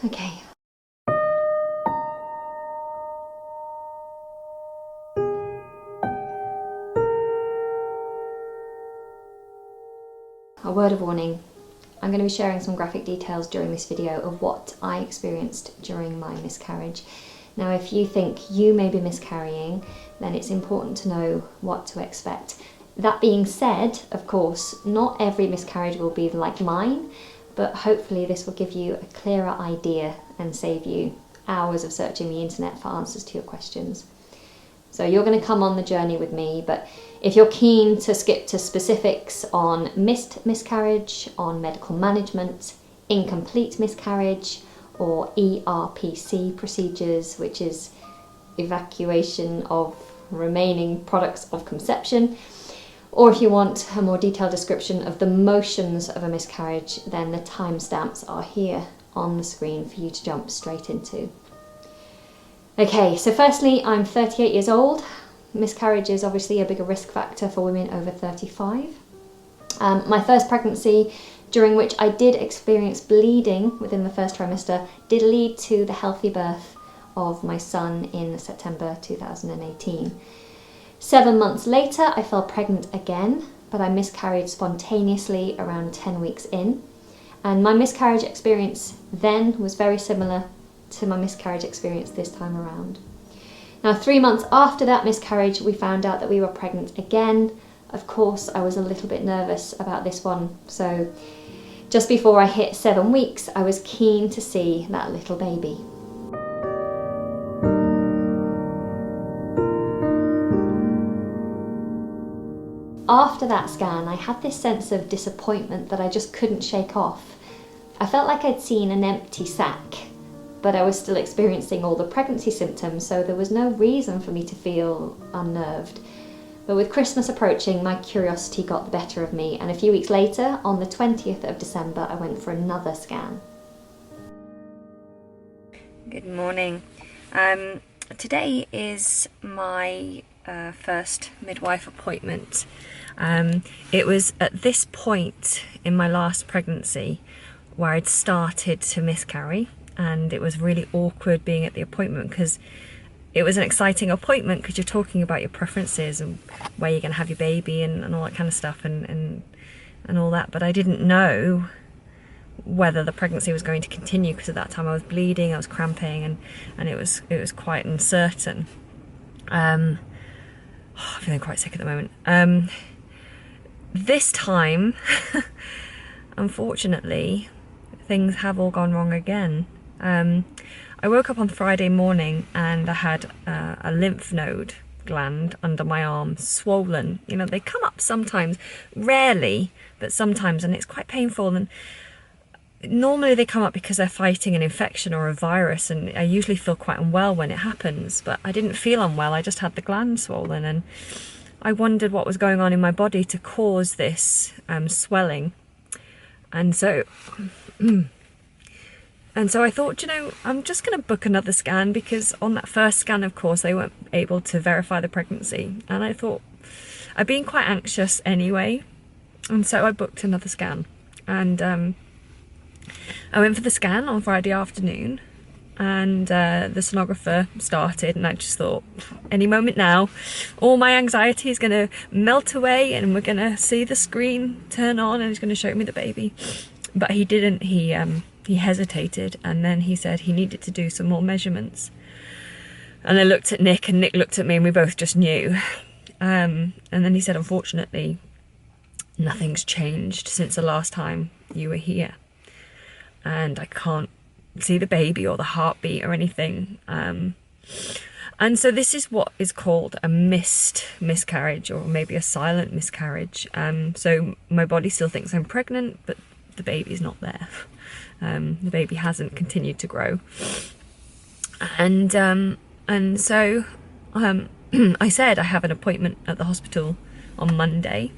Okay. A word of warning. I'm going to be sharing some graphic details during this video of what I experienced during my miscarriage. Now, if you think you may be miscarrying, then it's important to know what to expect. That being said, of course, not every miscarriage will be like mine, but hopefully this will give you a clearer idea and save you hours of searching the internet for answers to your questions. So you're going to come on the journey with me, but if you're keen to skip to specifics on missed miscarriage, on medical management, incomplete miscarriage, or ERPC procedures, which is evacuation of remaining products of conception, or if you want a more detailed description of the motions of a miscarriage, then the timestamps are here on the screen for you to jump straight into. Okay, so firstly, I'm 38 years old. Miscarriage is obviously a bigger risk factor for women over 35. My first pregnancy, during which I did experience bleeding within the first trimester, did lead to the healthy birth of my son in September 2018. 7 months later, I fell pregnant again, but I miscarried spontaneously around 10 weeks in. And my miscarriage experience then was very similar to my miscarriage experience this time around. Now, 3 months after that miscarriage, we found out that we were pregnant again. Of course, I was a little bit nervous about this one, so just before I hit 7 weeks, I was keen to see that little baby. After that scan, I had this sense of disappointment that I just couldn't shake off. I felt like I'd seen an empty sack, but I was still experiencing all the pregnancy symptoms, so there was no reason for me to feel unnerved. But with Christmas approaching, my curiosity got the better of me, and a few weeks later, on the 20th of December, I went for another scan. Good morning. Today is my first midwife appointment. It was at this point in my last pregnancy where I'd started to miscarry, and it was really awkward being at the appointment because it was an exciting appointment because you're talking about your preferences and where you're going to have your baby and all that kind of stuff and all that, but I didn't know whether the pregnancy was going to continue because at that time I was bleeding, I was cramping, and it was quite uncertain. I'm feeling quite sick at the moment. This time, unfortunately, things have all gone wrong again. I woke up on Friday morning and I had a lymph node gland under my arm swollen. You know, they come up sometimes, rarely, but sometimes, and it's quite painful. And normally they come up because they're fighting an infection or a virus, and I usually feel quite unwell when it happens, but I didn't feel unwell, I just had the gland swollen, and I wondered what was going on in my body to cause this swelling. And so I thought, you know, I'm just going to book another scan, because on that first scan, of course, they weren't able to verify the pregnancy. And I thought, I'd been quite anxious anyway, and so I booked another scan. And I went for the scan on Friday afternoon, and the sonographer started, and I just thought, any moment now, all my anxiety is going to melt away and we're going to see the screen turn on and he's going to show me the baby. But he didn't. He hesitated, and then he said he needed to do some more measurements. And I looked at Nick, and Nick looked at me, and we both just knew. And then he said, unfortunately, nothing's changed since the last time you were here. And I can't see the baby or the heartbeat or anything. And so this is what is called a missed miscarriage, or maybe a silent miscarriage. So my body still thinks I'm pregnant, but the baby's not there. The baby hasn't continued to grow. And so I said I have an appointment at the hospital on Monday.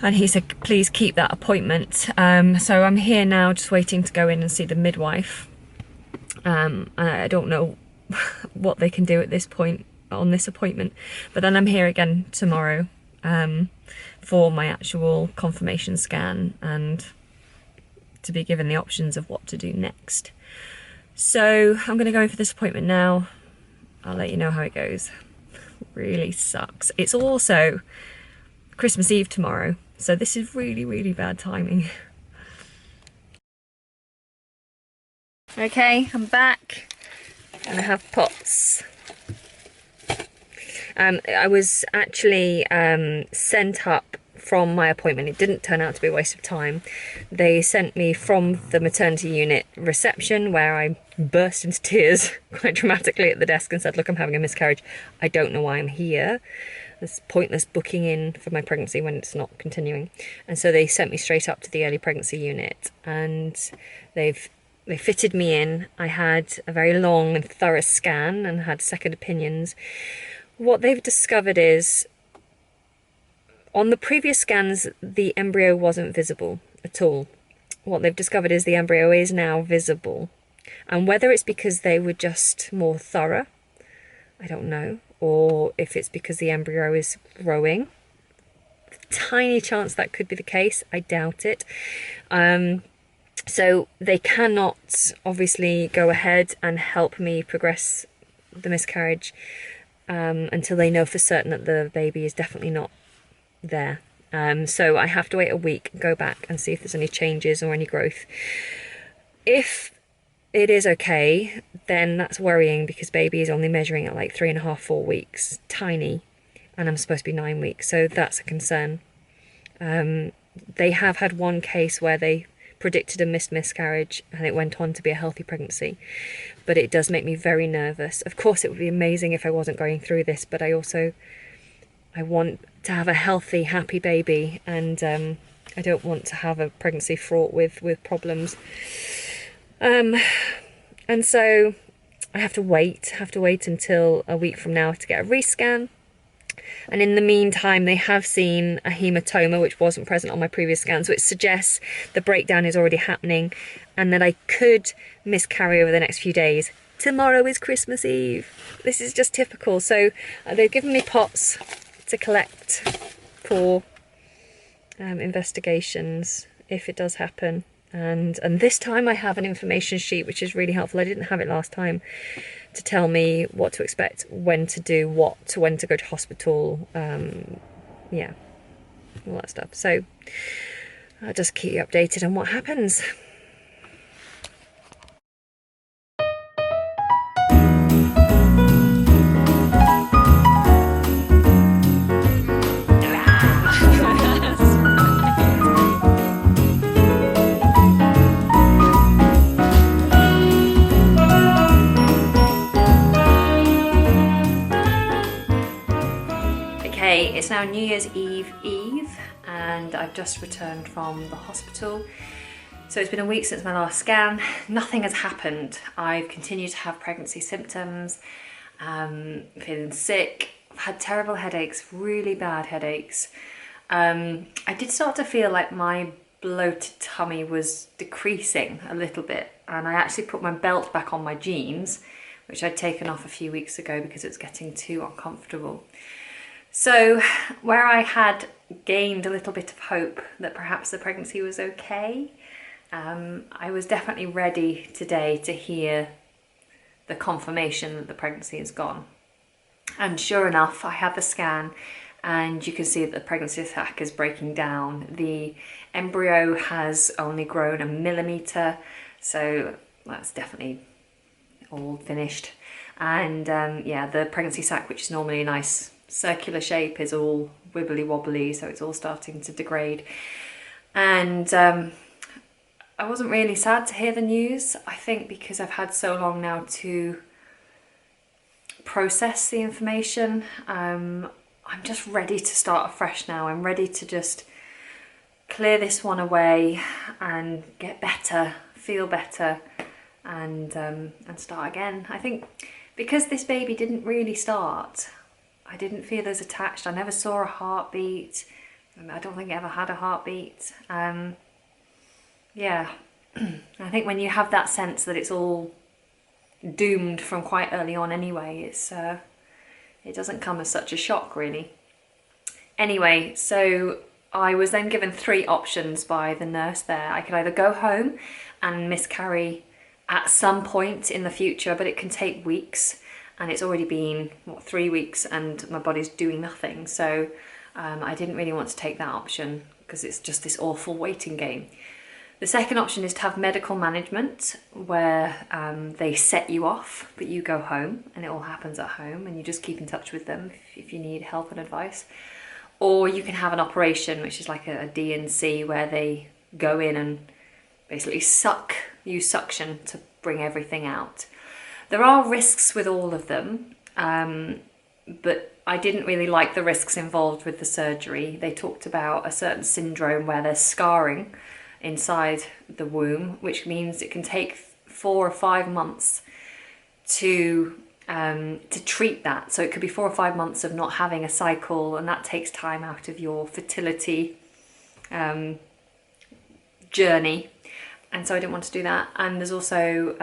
And he said, please keep that appointment. So I'm here now just waiting to go in and see the midwife. I don't know what they can do at this point on this appointment. But then I'm here again tomorrow for my actual confirmation scan. And to be given the options of what to do next. So I'm going to go in for this appointment now. I'll let you know how it goes. Really sucks. It's also Christmas Eve tomorrow, so this is really, really bad timing. Okay, I'm back and I have POTS. I was actually sent up from my appointment. It didn't turn out to be a waste of time. They sent me from the maternity unit reception, where I burst into tears quite dramatically at the desk and said, look, I'm having a miscarriage. I don't know why I'm here. It's pointless booking in for my pregnancy when it's not continuing. And so they sent me straight up to the early pregnancy unit, and they fitted me in. I had a very long and thorough scan and had second opinions. What they've discovered is, on the previous scans, the embryo wasn't visible at all. What they've discovered is the embryo is now visible. And whether it's because they were just more thorough, I don't know, or if it's because the embryo is growing. Tiny chance that could be the case. I doubt it. So they cannot obviously go ahead and help me progress the miscarriage until they know for certain that the baby is definitely not there. So I have to wait a week, go back and see if there's any changes or any growth. If it is okay, then that's worrying, because baby is only measuring at like 3.5, 4 weeks, tiny, and I'm supposed to be 9 weeks, so that's a concern. They have had one case where they predicted a missed miscarriage and it went on to be a healthy pregnancy, but it does make me very nervous. Of course, it would be amazing if I wasn't going through this, but I want to have a healthy, happy baby, and I don't want to have a pregnancy fraught with problems. And so I have to wait until a week from now to get a rescan. And in the meantime, they have seen a hematoma, which wasn't present on my previous scan. So it suggests the breakdown is already happening and that I could miscarry over the next few days. Tomorrow is Christmas Eve. This is just typical. So they've given me POTS to collect for investigations if it does happen. And this time I have an information sheet, which is really helpful. I didn't have it last time, to tell me what to expect, when to do what, when to go to hospital, yeah, all that stuff. So I'll just keep you updated on what happens. It's now New Year's Eve and I've just returned from the hospital. So it's been a week since my last scan. Nothing has happened. I've continued to have pregnancy symptoms, feeling sick. I've had terrible headaches, really bad headaches. I did start to feel like my bloated tummy was decreasing a little bit, and I actually put my belt back on my jeans, which I'd taken off a few weeks ago because it was getting too uncomfortable. So where I had gained a little bit of hope that perhaps the pregnancy was okay, I was definitely ready today to hear the confirmation that the pregnancy is gone. And sure enough, I had the scan and you can see that the pregnancy sac is breaking down. The embryo has only grown 1 millimetre, so that's definitely all finished. And yeah, the pregnancy sac, which is normally a nice circular shape, is all wibbly wobbly, so it's all starting to degrade. And I wasn't really sad to hear the news, I think because I've had so long now to process the information. I'm just ready to start afresh now. I'm ready to just clear this one away and get better, feel better, and start again. I think because this baby didn't really start, I didn't feel as attached. I never saw a heartbeat. I don't think I ever had a heartbeat. Yeah, I think when you have that sense that it's all doomed from quite early on anyway, it doesn't come as such a shock really. Anyway, so I was then given 3 options by the nurse there. I could either go home and miscarry at some point in the future, but it can take weeks, and it's already been, what, 3 weeks and my body's doing nothing. So I didn't really want to take that option because it's just this awful waiting game. The second option is to have medical management, where they set you off, but you go home and it all happens at home and you just keep in touch with them if you need help and advice. Or you can have an operation, which is like a D&C, where they go in and basically use suction to bring everything out. There are risks with all of them, but I didn't really like the risks involved with the surgery. They talked about a certain syndrome where there's scarring inside the womb, which means it can take 4 or 5 months to treat that. So it could be 4 or 5 months of not having a cycle, and that takes time out of your fertility journey. And so I didn't want to do that. And there's also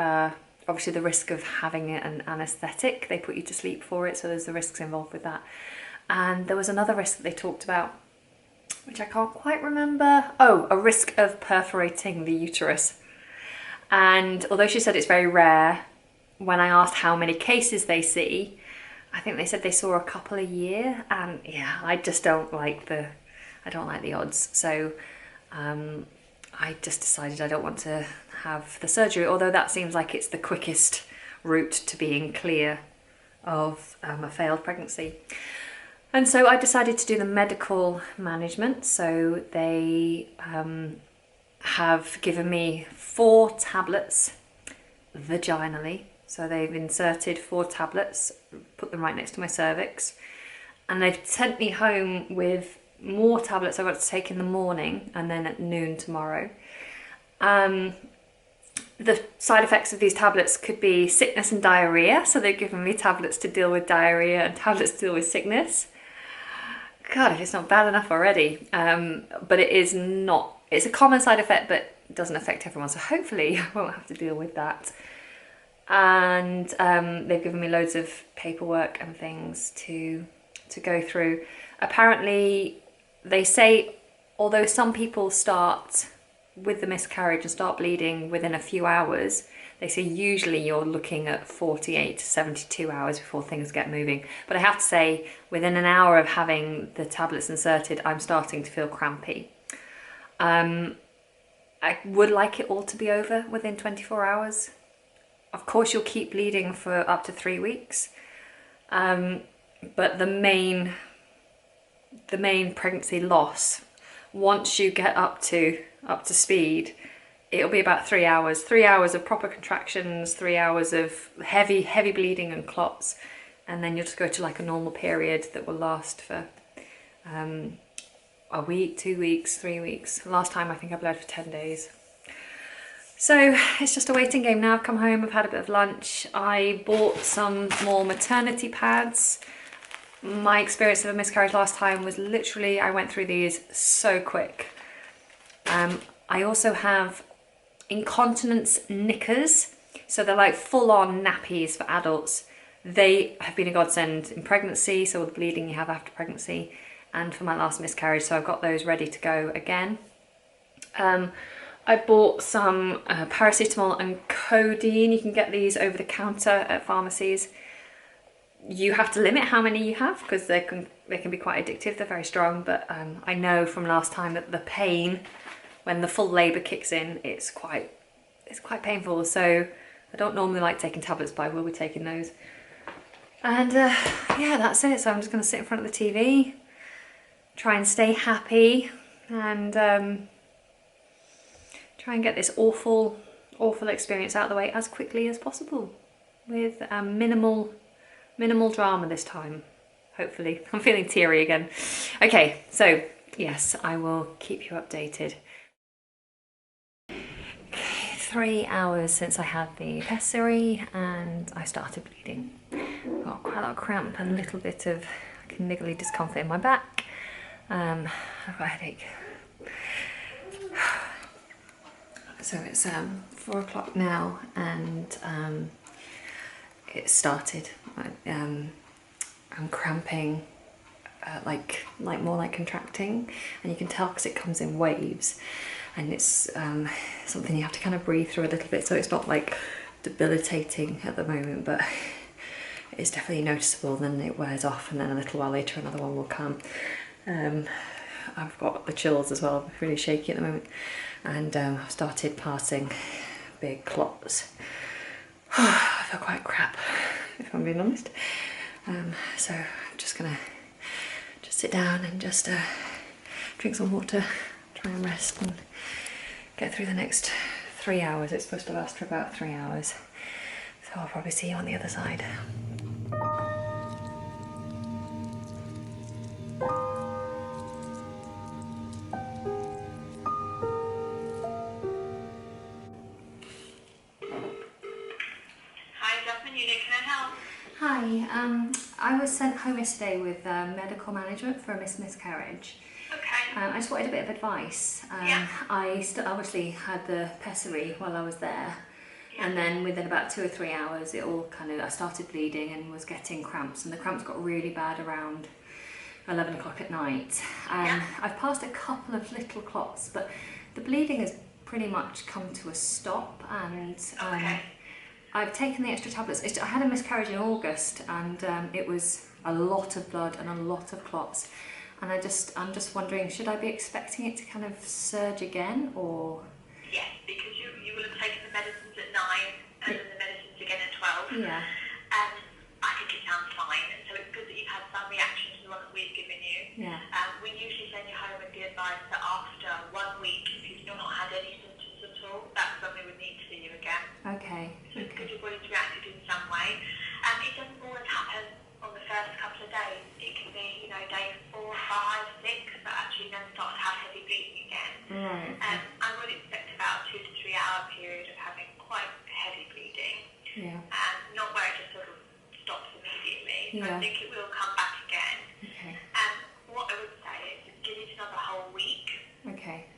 obviously the risk of having an anaesthetic. They put you to sleep for it, so there's the risks involved with that. And there was another risk that they talked about, which I can't quite remember. Oh, a risk of perforating the uterus. And although she said it's very rare, when I asked how many cases they see, I think they said they saw a couple a year. And yeah, I just don't like the odds. So I just decided I don't want to have the surgery, although that seems like it's the quickest route to being clear of a failed pregnancy. And so I decided to do the medical management. So they have given me 4 tablets vaginally. So they've inserted 4 tablets, put them right next to my cervix, and they've sent me home with more tablets I've got to take in the morning and then at noon tomorrow. The side effects of these tablets could be sickness and diarrhea. So they've given me tablets to deal with diarrhea and tablets to deal with sickness. God, if it's not bad enough already. But it is not, it's a common side effect, but it doesn't affect everyone. So hopefully I won't have to deal with that. And they've given me loads of paperwork and things to go through. Apparently, they say, although some people start with the miscarriage and start bleeding within a few hours, they say usually you're looking at 48 to 72 hours before things get moving. But I have to say, within an hour of having the tablets inserted, I'm starting to feel crampy. I would like it all to be over within 24 hours. Of course, you'll keep bleeding for up to 3 weeks. But the main pregnancy loss, once you get up to speed, it'll be about 3 hours. 3 hours of proper contractions, 3 hours of heavy bleeding and clots, and then you'll just go to like a normal period that will last for a week, 2 weeks, 3 weeks. Last time I think I bled for 10 days. So it's just a waiting game now. I've come home, I've had a bit of lunch. I bought some more maternity pads. My experience of a miscarriage last time was literally, I went through these so quick. I also have incontinence knickers. So they're like full-on nappies for adults. They have been a godsend in pregnancy, so all the bleeding you have after pregnancy, and for my last miscarriage, so I've got those ready to go again. I bought some paracetamol and codeine. You can get these over the counter at pharmacies. You have to limit how many you have because they can be quite addictive. They're very strong, but I know from last time that the pain when the full labour kicks in, it's quite painful. So I don't normally like taking tablets, but I will be taking those. And yeah, that's it. So I'm just going to sit in front of the TV, try and stay happy, and try and get this awful experience out of the way as quickly as possible with minimal drama this time, hopefully. I'm feeling teary again. Okay, so yes, I will keep you updated. Okay, 3 hours since I had the pessary and I started bleeding. Got quite a lot of cramp and a little bit of niggly discomfort in my back. I've got a headache. So it's 4 o'clock now and it started. I'm cramping like more like contracting, and you can tell because it comes in waves, and it's something you have to kind of breathe through a little bit, so it's not like debilitating at the moment, but it's definitely noticeable. Then it wears off, and then a little while later another one will come. I've got the chills as well, I'm really shaky at the moment, and I've started passing big clots. I feel quite crap, if I'm being honest. So I'm just gonna sit down and just drink some water, try and rest and get through the next 3 hours. It's supposed to last for about 3 hours, so I'll probably see you on the other side. Hi, I was sent home yesterday with medical management for a missed miscarriage. Okay. I just wanted a bit of advice. Yeah. I obviously had the pessary while I was there, and then within about 2 or 3 hours I started bleeding and was getting cramps, and the cramps got really bad around 11 o'clock at night. I've passed a couple of little clots, but the bleeding has pretty much come to a stop, and I've taken the extra tablets. I had a miscarriage in August, and it was a lot of blood and a lot of clots. And I'm just wondering, should I be expecting it to kind of surge again, or? Yes, because you will have taken the medicines at 9 and then the medicines again at 12. Yeah. I think it sounds fine, and so it's good that you've had some reaction to the one that we've given you. Yeah. We usually send you home with the advice that after 1 week, if you've still not had any symptoms at all, that's when we would need to see you again. Okay. So it's good your body's reacted in some way. It doesn't always happen on the first couple of days. It can be, day 4, 5, 6, but actually then start to have heavy bleeding again. Right. I would expect about a 2 to 3 hour period of having quite heavy bleeding. Yeah. Not where it just sort of stops immediately. Yeah. I think it will come back again. Okay. What I would say is give it another whole week. Okay.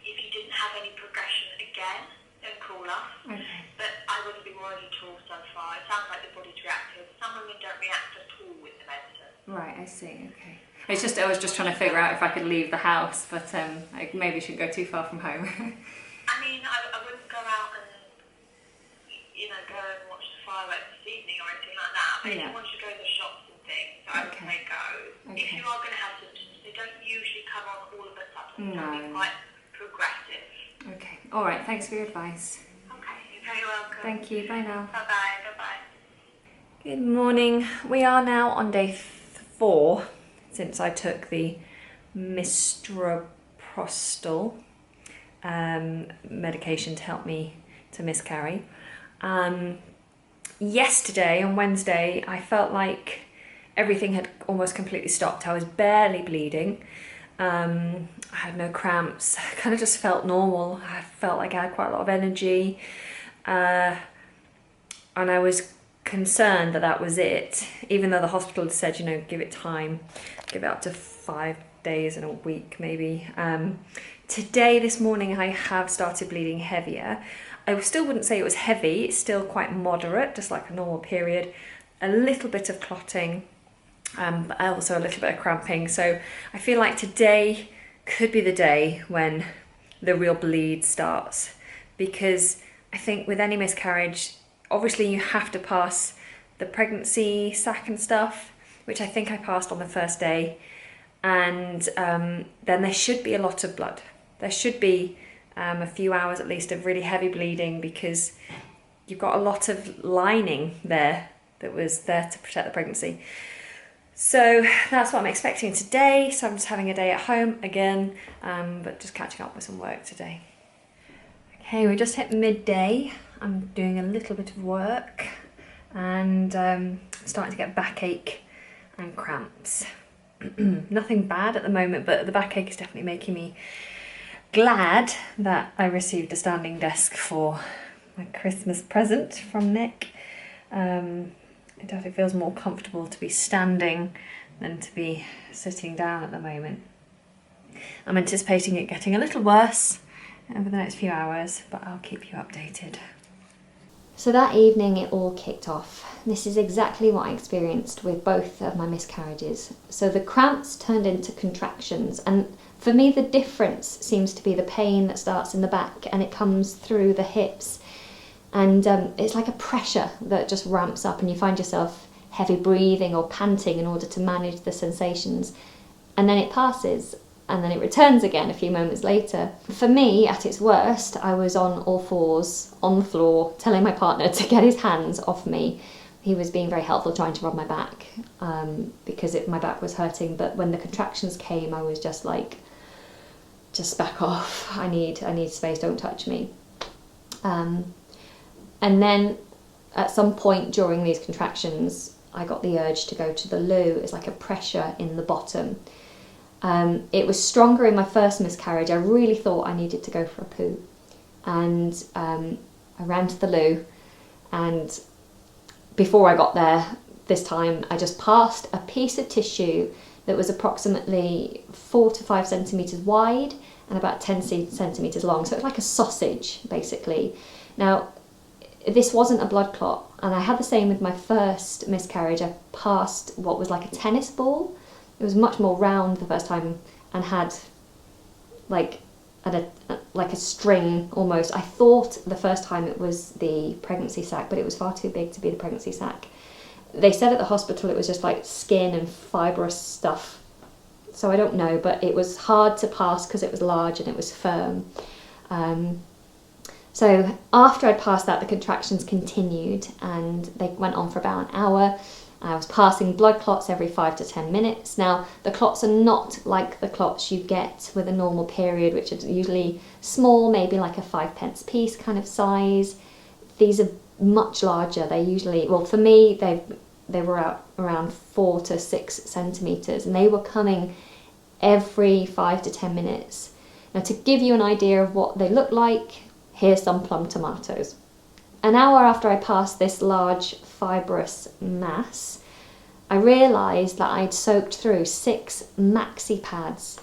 If you didn't have any progression again, then call us. Okay. But I wouldn't be worried at all so far. It sounds like the body's reactive. Some women don't react at all with the medicine. Right, I see. Okay. I was just trying to figure out if I could leave the house, but I maybe shouldn't go too far from home. I wouldn't go out and go and watch the fireworks this evening or anything like that. But if you want to go to the shops and things, I would say go. Okay. If you are going to have symptoms, they don't usually come on all of a sudden. No. They'll be quite progressive. Okay. All right. Thanks for your advice. Okay, you're very welcome. Thank you. Bye now. Bye bye. Bye bye. Good morning. We are now on day 4 since I took the mistralprostal medication to help me to miscarry. Yesterday, on Wednesday, I felt like everything had almost completely stopped. I was barely bleeding. I had no cramps. I kind of just felt normal. I felt like I had quite a lot of energy. And I was concerned that was it, even though the hospital had said, give it time, give it up to 5 days and a week maybe. Today, this morning, I have started bleeding heavier. I still wouldn't say it was heavy, it's still quite moderate, just like a normal period. A little bit of clotting, but also a little bit of cramping. So I feel like today could be the day when the real bleed starts, because I think with any miscarriage, obviously you have to pass the pregnancy sac and stuff, which I think I passed on the first day, and then there should be a lot of blood. There should be a few hours at least of really heavy bleeding, because you've got a lot of lining there that was there to protect the pregnancy. So that's what I'm expecting today. So I'm just having a day at home again, but just catching up with some work today. Okay, we just hit midday. I'm doing a little bit of work and starting to get backache and cramps. Nothing bad at the moment, but the backache is definitely making me glad that I received a standing desk for my Christmas present from Nick. It definitely feels more comfortable to be standing than to be sitting down at the moment. I'm anticipating it getting a little worse over the next few hours, but I'll keep you updated. So that evening it all kicked off. This is exactly what I experienced with both of my miscarriages. So the cramps turned into contractions, and for me the difference seems to be the pain that starts in the back and it comes through the hips, and it's like a pressure that just ramps up and you find yourself heavy breathing or panting in order to manage the sensations, and then it passes and then it returns again a few moments later. For me, at its worst, I was on all fours on the floor telling my partner to get his hands off me. He was being very helpful, trying to rub my back because my back was hurting, but when the contractions came I was just like, just back off, I need space, don't touch me. And then at some point during these contractions I got the urge to go to the loo. It's like a pressure in the bottom. It was stronger in my first miscarriage. I really thought I needed to go for a poo, and I ran to the loo, and before I got there this time I just passed a piece of tissue that was approximately 4 to 5 centimetres wide and about 10 centimetres long, so it's like a sausage basically. Now this wasn't a blood clot, and I had the same with my first miscarriage. I passed what was like a tennis ball. It was much more round the first time and had like a string almost. I thought the first time it was the pregnancy sac, but it was far too big to be the pregnancy sac. They said at the hospital it was just like skin and fibrous stuff, so I don't know, but it was hard to pass because it was large and it was firm. So after I'd passed that, the contractions continued and they went on for about an hour. I was passing blood clots every 5 to 10 minutes. Now, the clots are not like the clots you get with a normal period, which are usually small, maybe like a 5p piece kind of size. These are much larger. They usually, well, for me, they were out around 4 to 6 centimetres, and they were coming every 5 to 10 minutes. Now, to give you an idea of what they look like, here's some plum tomatoes. An hour after I passed this large fibrous mass, I realised that I'd soaked through 6 maxi pads.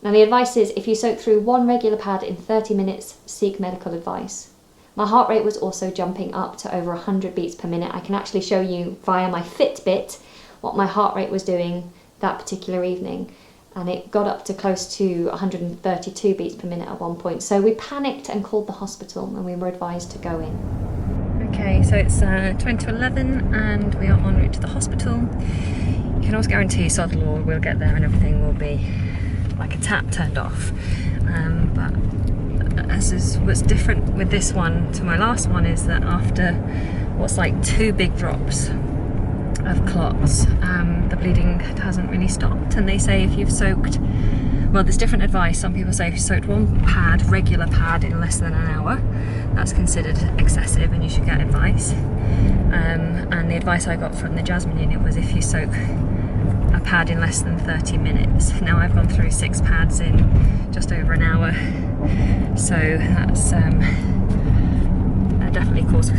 Now the advice is, if you soak through 1 regular pad in 30 minutes, seek medical advice. My heart rate was also jumping up to over 100 beats per minute. I can actually show you via my Fitbit what my heart rate was doing that particular evening, and it got up to close to 132 beats per minute at one point. So we panicked and called the hospital, and we were advised to go in. Okay, so it's 20 to 11 and we are en route to the hospital. You can always guarantee sod law, we'll get there and everything will be like a tap turned off. But what's different with this one to my last one is that after what's like 2 big drops of clots, the bleeding hasn't really stopped. And they say if you've soaked, well, there's different advice. Some people say if you soaked 1 pad, regular pad, in less than an hour, that's considered excessive and you should get advice. And the advice I got from the Jasmine unit was if you soak a pad in less than 30 minutes. Now I've gone through 6 pads in just over an hour, so that's definitely cause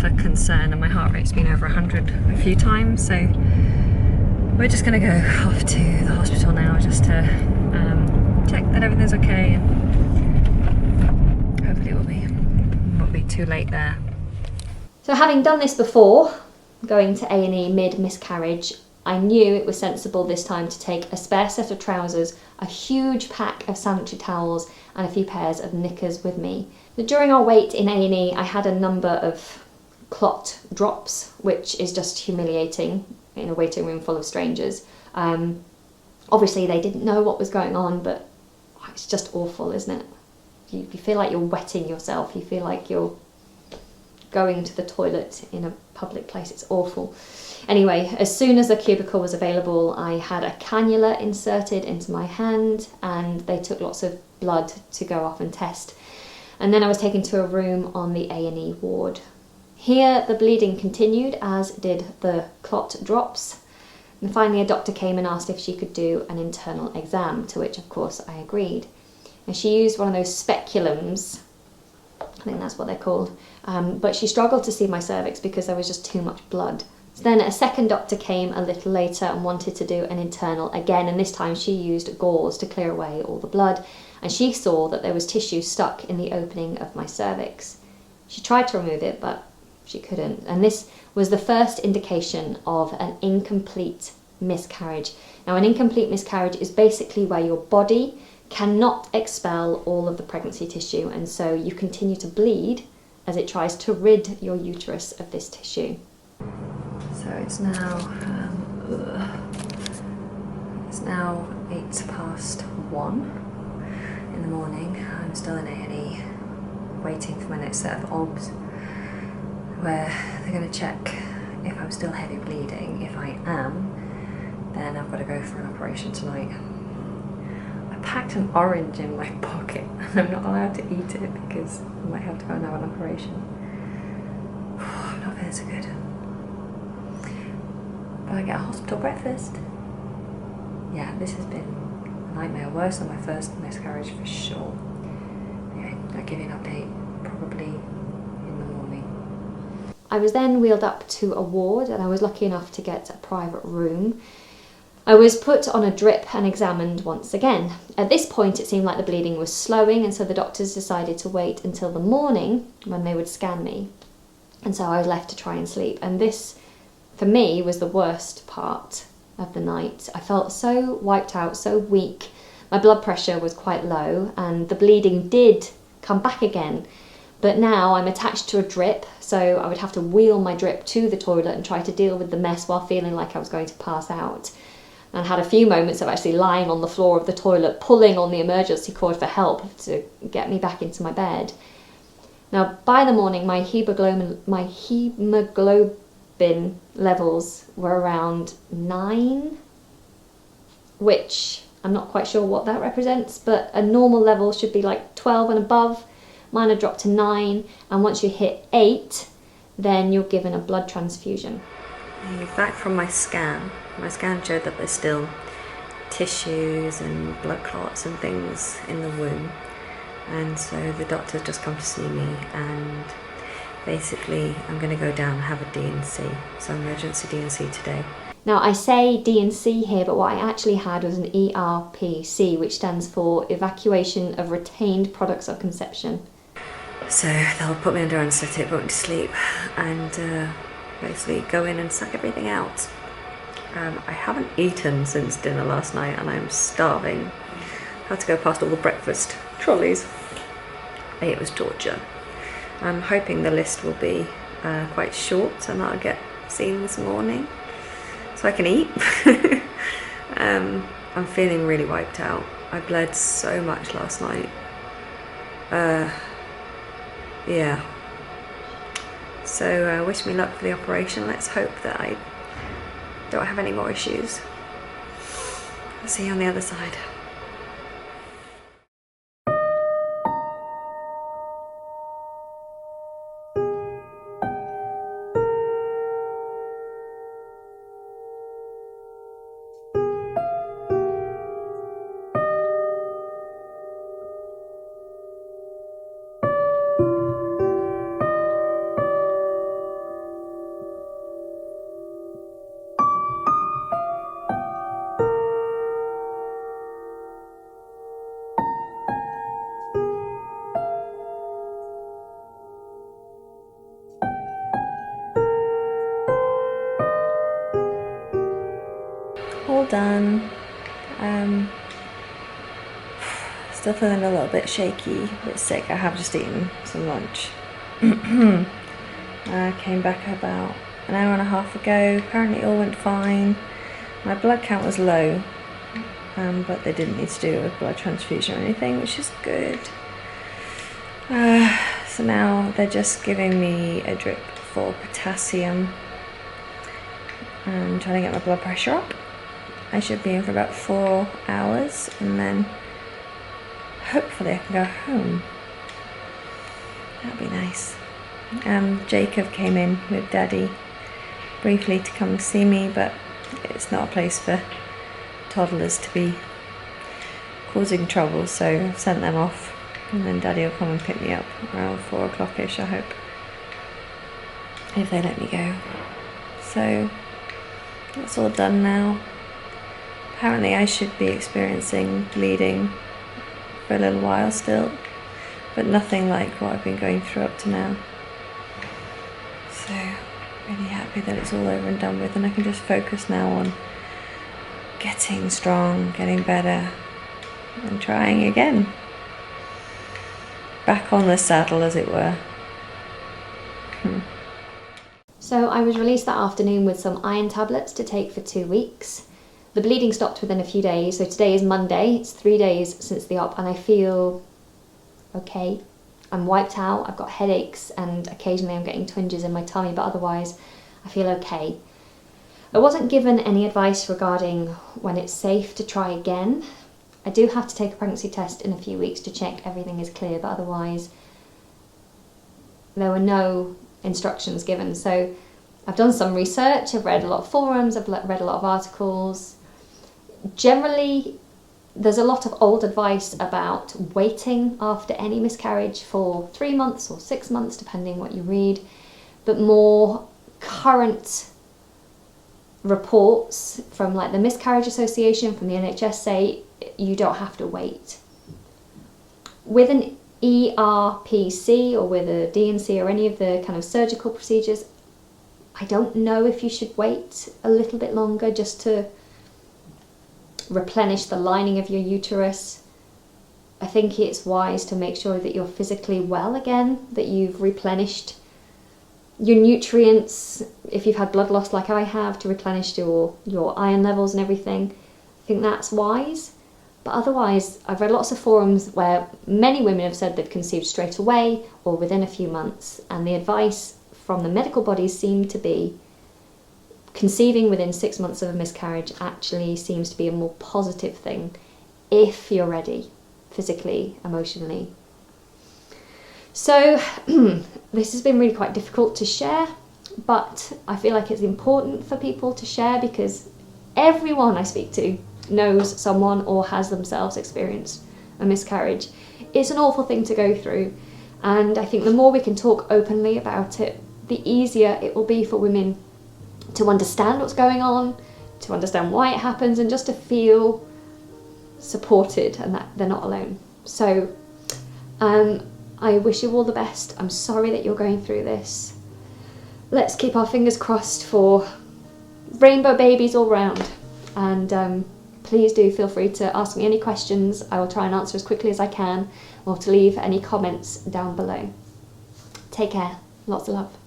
for concern, and my heart rate's been over 100 a few times, so we're just going to go off to the hospital now just to check that everything's okay, and hopefully it won't be too late there. So having done this before, going to A&E mid-miscarriage, I knew it was sensible this time to take a spare set of trousers, a huge pack of sanitary towels and a few pairs of knickers with me. So during our wait in A&E, I had a number of clot drops, which is just humiliating in a waiting room full of strangers. Obviously they didn't know what was going on, but it's just awful, isn't it? You feel like you're wetting yourself, you feel like you're going to the toilet in a public place. It's awful. Anyway, as soon as a cubicle was available, I had a cannula inserted into my hand and they took lots of blood to go off and test. And then I was taken to a room on the A&E ward. Here the bleeding continued, as did the clot drops. And finally a doctor came and asked if she could do an internal exam, to which of course I agreed. And she used one of those speculums, I think that's what they're called, but she struggled to see my cervix because there was just too much blood. So then a second doctor came a little later and wanted to do an internal again, and this time she used gauze to clear away all the blood, and she saw that there was tissue stuck in the opening of my cervix. She tried to remove it, but she couldn't. And this was the first indication of an incomplete miscarriage. Now, an incomplete miscarriage is basically where your body cannot expel all of the pregnancy tissue, and so you continue to bleed as it tries to rid your uterus of this tissue. So it's now 1:08 in the morning. I'm still in A&E waiting for my next set of OBS, where they're going to check if I'm still heavy bleeding. If I am, then I've got to go for an operation tonight. I packed an orange in my pocket and I'm not allowed to eat it because I might have to go and have an operation. I'm not feeling so good. But I get a hospital breakfast. Yeah, this has been a nightmare, worse than my first miscarriage for sure. Anyway, I'll give you an update probably in the morning. I was then wheeled up to a ward, and I was lucky enough to get a private room. I was put on a drip and examined once again. At this point it seemed like the bleeding was slowing, and so the doctors decided to wait until the morning when they would scan me. And so I was left to try and sleep, and this for me was the worst part of the night. I felt so wiped out, so weak. My blood pressure was quite low and the bleeding did come back again. But now I'm attached to a drip, so I would have to wheel my drip to the toilet and try to deal with the mess while feeling like I was going to pass out. And I had a few moments of actually lying on the floor of the toilet, pulling on the emergency cord for help to get me back into my bed. Now, by the morning, my hemoglobin levels were around 9, which I'm not quite sure what that represents, but a normal level should be like 12 and above. Mine had dropped to 9, and once you hit 8, then you're given a blood transfusion. Back from my scan showed that there's still tissues and blood clots and things in the womb, and so the doctor's just come to see me, and basically I'm going to go down and have a D&C, so emergency D&C today. Now I say D&C here, but what I actually had was an ERPC, which stands for Evacuation of Retained Products of Conception. So they'll put me under anaesthetic, put me to sleep, and basically go in and suck everything out. I haven't eaten since dinner last night and I'm starving. Had to go past all the breakfast trolleys. It was torture. I'm hoping the list will be quite short and I'll get seen this morning so I can eat. I'm feeling really wiped out. I bled so much last night. Yeah. So wish me luck for the operation. Let's hope that I don't have any more issues. I'll see you on the other side. All done. Still feeling a little bit shaky, a bit sick. I have just eaten some lunch. I came back about an hour and a half ago. Apparently all went fine. My blood count was low, but they didn't need to do a blood transfusion or anything, which is good. So now they're just giving me a drip for potassium and trying to get my blood pressure up. I should be in for about 4 hours and then hopefully I can go home. That'd be nice. Jacob came in with Daddy briefly to come see me, but it's not a place for toddlers to be causing trouble, so I've sent them off and then Daddy will come and pick me up around 4 o'clock-ish, I hope, if they let me go. So that's all done now. Apparently I should be experiencing bleeding for a little while still, but nothing like what I've been going through up to now. So really happy that it's all over and done with, and I can just focus now on getting strong, getting better, and trying again. Back on the saddle, as it were. So I was released that afternoon with some iron tablets to take for 2 weeks. The bleeding stopped within a few days, so today is Monday, it's 3 days since the op, and I feel okay. I'm wiped out, I've got headaches, and occasionally I'm getting twinges in my tummy, but otherwise I feel okay. I wasn't given any advice regarding when it's safe to try again. I do have to take a pregnancy test in a few weeks to check everything is clear, but otherwise there were no instructions given. So I've done some research, I've read a lot of forums, I've read a lot of articles. Generally, there's a lot of old advice about waiting after any miscarriage for 3 months or 6 months, depending what you read, but more current reports from like the Miscarriage Association, from the NHS, say you don't have to wait. With an ERPC or with a D&C or any of the kind of surgical procedures, I don't know if you should wait a little bit longer just to replenish the lining of your uterus. I think it's wise to make sure that you're physically well again, that you've replenished your nutrients, if you've had blood loss like I have, to replenish your iron levels and everything. I think that's wise. But otherwise, I've read lots of forums where many women have said they've conceived straight away or within a few months, and the advice from the medical bodies seem to be conceiving within 6 months of a miscarriage actually seems to be a more positive thing if you're ready, physically, emotionally. So this has been really quite difficult to share, but I feel like it's important for people to share because everyone I speak to knows someone or has themselves experienced a miscarriage. It's an awful thing to go through, and I think the more we can talk openly about it, the easier it will be for women to understand what's going on, to understand why it happens, and just to feel supported and that they're not alone. So I wish you all the best. I'm sorry that you're going through this. Let's keep our fingers crossed for rainbow babies all round, and please do feel free to ask me any questions. I will try and answer as quickly as I can, or to leave any comments down below. Take care. Lots of love.